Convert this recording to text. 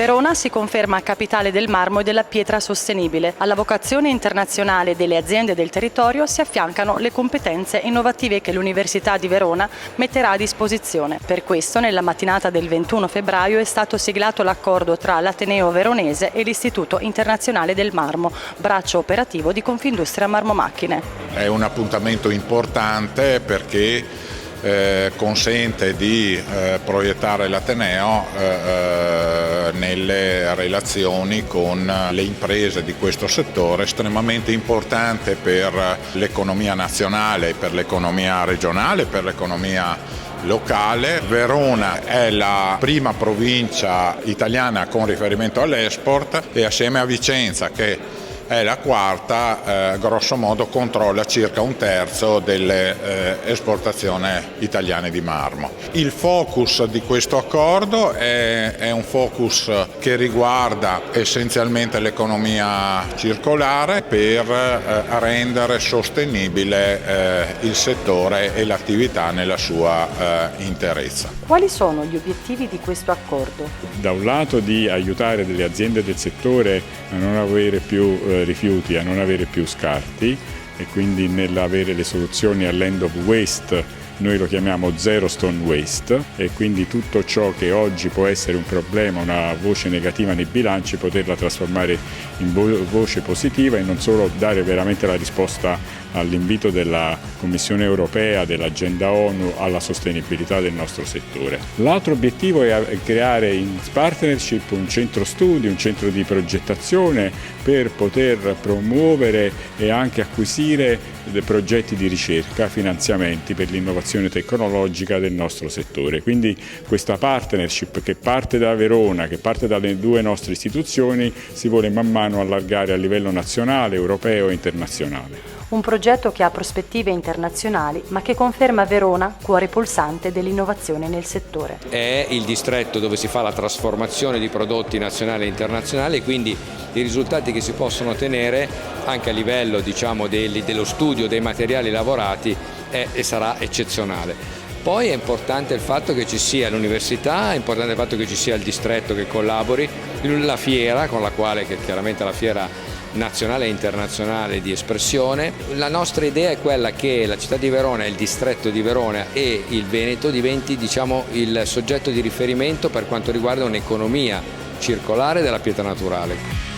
Verona si conferma capitale del marmo e della pietra sostenibile. Alla vocazione internazionale delle aziende del territorio si affiancano le competenze innovative che l'Università di Verona metterà a disposizione. Per questo, nella mattinata del 21 febbraio è stato siglato l'accordo tra l'Ateneo Veronese e l'Istituto Internazionale del Marmo, braccio operativo di Confindustria Marmomacchine. È un appuntamento importante perché consente di proiettare l'Ateneo nelle relazioni con le imprese di questo settore, estremamente importante per l'economia nazionale, per l'economia regionale, per l'economia locale. Verona è la prima provincia italiana con riferimento all'export e assieme a Vicenza, che è la quarta, grosso modo controlla circa un terzo delle esportazioni italiane di marmo. Il focus di questo accordo è un focus che riguarda essenzialmente l'economia circolare per rendere sostenibile il settore e l'attività nella sua interezza. Quali sono gli obiettivi di questo accordo? Da un lato di aiutare delle aziende del settore a non avere più rifiuti, a non avere più scarti e quindi nell'avere le soluzioni all'end of waste. Noi lo chiamiamo zero stone waste e quindi tutto ciò che oggi può essere un problema, una voce negativa nei bilanci, poterla trasformare in voce positiva e non solo dare veramente la risposta all'invito della Commissione europea, dell'agenda ONU alla sostenibilità del nostro settore. L'altro obiettivo è creare in partnership un centro studi, un centro di progettazione per poter promuovere e anche acquisire dei progetti di ricerca, finanziamenti per l'innovazione tecnologica del nostro settore. Quindi questa partnership che parte da Verona, che parte dalle due nostre istituzioni, si vuole man mano allargare a livello nazionale, europeo e internazionale. Un progetto che ha prospettive internazionali, ma che conferma Verona cuore pulsante dell'innovazione nel settore. È il distretto dove si fa la trasformazione di prodotti nazionali e internazionali e quindi i risultati che si possono ottenere anche a livello dello studio dei materiali lavorati è e sarà eccezionale. Poi è importante il fatto che ci sia l'università, è importante il fatto che ci sia il distretto che collabori, la fiera, con la quale che chiaramente la fiera nazionale e internazionale di espressione. La nostra idea è quella che la città di Verona, il distretto di Verona e il Veneto diventi il soggetto di riferimento per quanto riguarda un'economia circolare della pietra naturale.